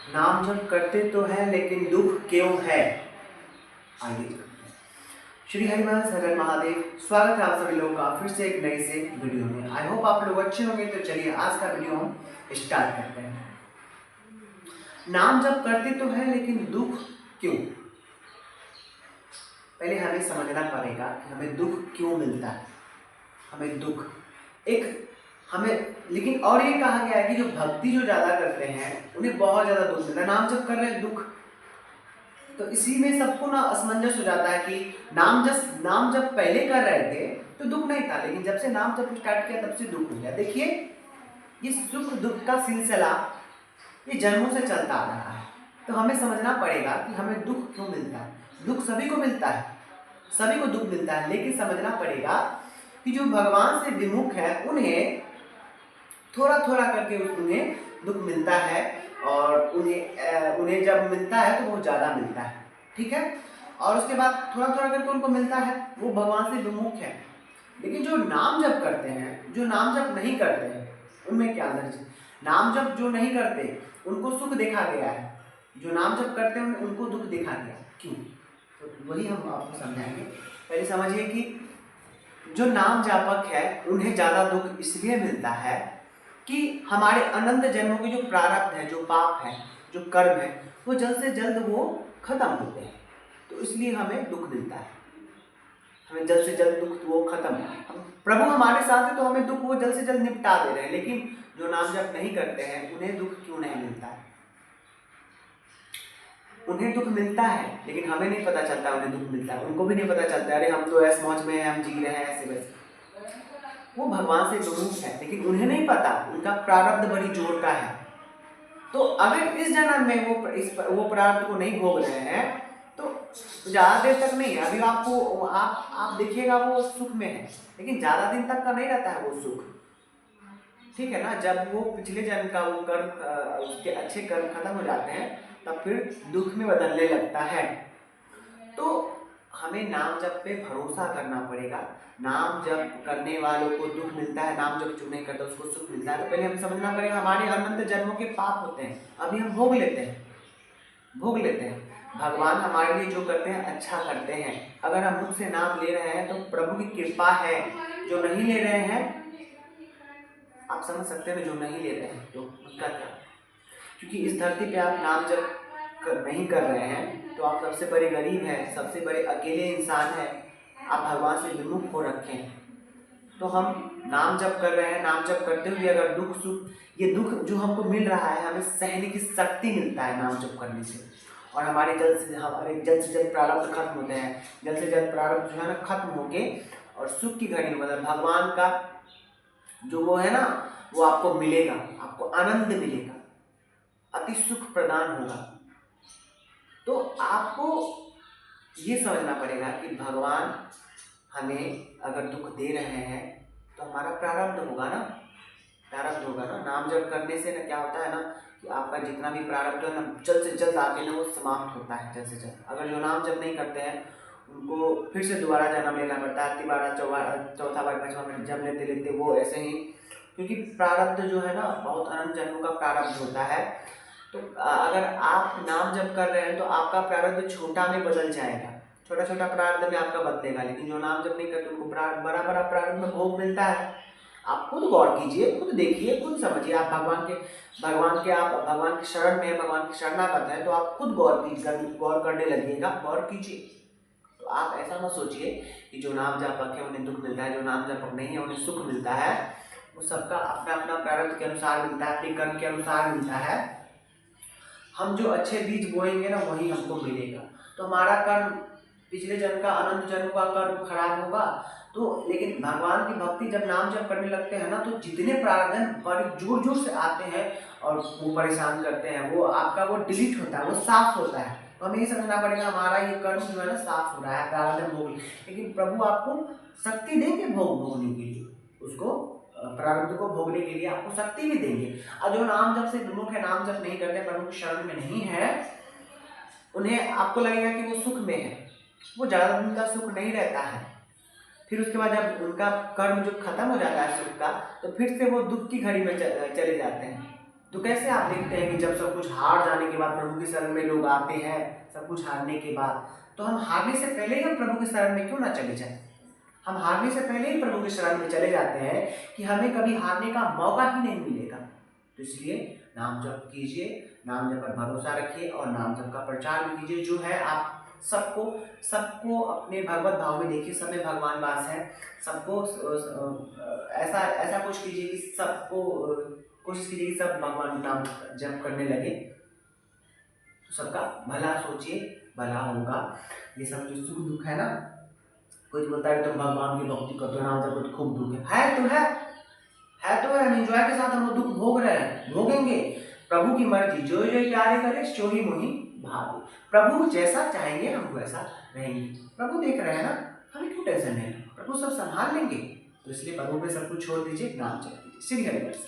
नाम जप करते तो हैं लेकिन दुख क्यों है। आइए जानते हैं। श्री हरिवंश हर महादेव। स्वागत है आप सभी लोगों का फिर से एक नई से वीडियो में। आई होप आप लोग अच्छे होंगे। तो चलिए आज का वीडियो हम स्टार्ट करते हैं। नाम जप करते तो हैं लेकिन दुख क्यों। पहले हमें समझना पड़ेगा कि हमें दुख क्यों मिलता है। हमें दुख एक हमें लेकिन और ये कहा गया है कि जो भक्ति जो ज्यादा करते हैं उन्हें बहुत ज्यादा दुख मिलता है। नाम जप कर रहे हैं दुख, तो इसी में सबको ना असमंजस हो जाता है कि नाम जब पहले कर रहे थे तो दुख नहीं था, लेकिन जब से नाम जब स्टार्ट किया तब से दुख हो गया। देखिए ये सुख दुख का सिलसिला ये जन्मों से चलता आ रहा है। तो हमें समझना पड़ेगा कि हमें दुख क्यों मिलता है। दुख सभी को मिलता है, सभी को दुख मिलता है, लेकिन समझना पड़ेगा कि जो भगवान से विमुख है उन्हें थोड़ा थोड़ा करके उन्हें दुख मिलता है, और उन्हें जब मिलता है तो वो ज़्यादा मिलता है। ठीक है, और उसके बाद थोड़ा थोड़ा करके उनको मिलता है, वो भगवान से विमुख है। लेकिन जो नाम जप करते हैं, जो नाम जप नहीं करते हैं, उनमें क्या दर्ज। नाम जप जो नहीं करते उनको सुख देखा गया है, जो नाम जप करते हैं उनको दुख देखा गया। क्यों? तो वही हम आपको समझाएंगे। पहले समझिए कि जो नाम जापक है उन्हें ज़्यादा दुख इसलिए मिलता है कि हमारे अनंत जन्मों के जो प्रारब्ध है, जो पाप है, जो कर्म है, वो जल्द से जल्द वो खत्म होते हैं। तो इसलिए हमें दुख मिलता है, हमें जल्द से जल्द दुख वो खत्म है। प्रभु हमारे साथ है तो हमें दुख वो जल्द से जल्द निपटा दे रहे हैं। लेकिन जो नाम जप नहीं करते हैं उन्हें दुख क्यों नहीं मिलता है। उन्हें दुख मिलता है लेकिन हमें नहीं पता चलता उन्हें दुख मिलता है। उनको भी नहीं पता चलता, अरे हम तो ऐस मौज में हैं, हम जी रहे हैं ऐसे वैसे। वो भगवान से विमुख है, लेकिन उन्हें नहीं पता उनका प्रारब्ध बड़ी जोर का है। तो अगर इस जन्म में वो प्रारब्ध को नहीं भोग रहे हैं तो ज़्यादा देर तक नहीं है। अभी आपको आप देखिएगा वो सुख में है, लेकिन ज़्यादा दिन तक का नहीं रहता है वो सुख। ठीक है ना, जब वो पिछले जन्म का वो कर्म उसके अच्छे कर्म खत्म हो जाते हैं तब फिर दुख में बदलने लगता है। तो हमें नाम जप पे भरोसा करना पड़ेगा। नाम जप करने वालों को दुख मिलता है, नाम जप जो नहीं करता उसको सुख मिलता है। तो पहले हमें समझना पड़ेगा हमारे अनंत जन्मों के पाप होते हैं, अभी हम भोग लेते हैं। भगवान हमारे लिए जो करते हैं अच्छा करते हैं। अगर हम मुख से नाम ले रहे हैं तो प्रभु की कृपा है। जो नहीं ले रहे हैं, आप समझ सकते हैं, जो नहीं ले रहे हैं तो उसका क्या, क्योंकि इस धरती पे आप नाम जप नहीं कर रहे हैं तो आप सबसे बड़े गरीब हैं, सबसे बड़े अकेले इंसान हैं, आप भगवान से विमुख हो रखे हैं। तो हम नाम जप कर रहे हैं, नाम जप करते हुए अगर दुख सुख, ये दुख जो हमको मिल रहा है हमें सहने की शक्ति मिलता है नाम जप करने से। और हमारे जल्द से जल्द प्रारब्ध खत्म होते हैं। जल्द से जल्द प्रारब्ध जो है ना खत्म होके और सुख की घड़ी में मतलब भगवान का जो वो है ना वो आपको मिलेगा, आपको आनंद मिलेगा, अति सुख प्रदान होगा। तो आपको ये समझना पड़ेगा कि भगवान हमें अगर दुख दे रहे हैं तो हमारा प्रारब्ध होगा ना, नाम जप करने से ना क्या होता है ना कि आपका जितना भी प्रारब्ध है ना जल्द से जल्द आके ना वो समाप्त होता है जल्द से जल्द। अगर जो नाम जप नहीं करते हैं उनको फिर से दोबारा जन्म लेना पड़ता है, तिबारा चौथा बार पांचवा बार जब लेते वो ऐसे ही, क्योंकि प्रारब्ध जो है ना बहुत अनंत जन्मों का प्रारब्ध होता है। तो अगर आप नाम जप कर रहे हैं तो आपका प्रारब्ध छोटा में बदल जाएगा, छोटा छोटा प्रारब्ध में आपका बदलेगा। लेकिन जो नाम जप नहीं करते उनको बड़ा बड़ा प्रारब्ध में भोग मिलता है। आप खुद गौर कीजिए, खुद देखिए, खुद समझिए। आप भगवान के शरण में, भगवान की शरणागत है तो आप खुद गौर करने लगिएगा, गौर कीजिए। तो आप ऐसा मत सोचिए कि जो नाम जापक है उन्हें दुख मिलता है, जो नाम जापक नहीं है उन्हें सुख मिलता है। वो सबका अपना अपना प्रारब्ध के अनुसार मिलता है, अपने कर्म के अनुसार मिलता है। हम जो अच्छे बीज बोएंगे ना वही हमको मिलेगा। तो हमारा कर्म पिछले जन्म का, अनंत जन्म का कर्म खराब होगा तो, लेकिन भगवान की भक्ति जब नाम जप करने लगते हैं ना तो जितने प्रारब्ध बड़े जोर जोर से आते हैं और वो परेशान करते हैं, वो आपका वो डिलीट होता है, वो साफ होता है। तो हमें ये समझना पड़ेगा हमारा ये कर्म जो है ना साफ हो रहा है, प्रारब्ध भोग, लेकिन प्रभु आपको शक्ति देंगे भोगने के लिए, उसको प्रारब्ध को भोगने के लिए आपको शक्ति भी देंगे। और जो नाम जप से विमुख है, नाम जप नहीं करते, प्रभु की शरण में नहीं है, उन्हें आपको लगेगा कि वो सुख में है, वो ज़्यादा दिन का सुख नहीं रहता है। फिर उसके बाद जब उनका कर्म जो खत्म हो जाता है सुख का, तो फिर से वो दुख की घड़ी में चले जाते हैं। तो कैसे आप देखते हैं कि जब सब कुछ हार जाने के बाद प्रभु के शरण में लोग आते हैं, सब कुछ हारने के बाद, तो हम हारने से पहले ही हम प्रभु के शरण में क्यों ना चले जाएं? हम हारने से पहले ही प्रभु के शरण में चले जाते हैं कि हमें कभी हारने का मौका ही नहीं मिलेगा। तो इसलिए नाम जप कीजिए, नाम जप पर भरोसा रखिए और नाम जप का प्रचार भी कीजिए। जो है आप सबको अपने भगवत भाव में देखिए, सब में भगवान वास है। सबको ऐसा कुछ कीजिए कि सबको कोशिश कीजिए कि सब भगवान नाम जप करने लगे, तो सबका भला सोचिए, भला होगा। ये सब जो सुख दुख है ना, कोई बोलता है तुम भगवान की भक्ति करते हो, नाम जप करते, खूब दुख है तो है, एंजॉय के साथ हम लोग दुख भोग रहे हैं, भोगेंगे। प्रभु की मर्जी, जो जो प्यारे करे सो ही मोहि भावे। प्रभु जैसा चाहेंगे हम वैसा रहेंगे। प्रभु देख रहे हैं ना, हमें क्यों टेंशन है, प्रभु सब संभाल लेंगे। तो इसलिए प्रभु पे सब कुछ छोड़ दीजिए, नाम जप कीजिए। श्री हरिवंश।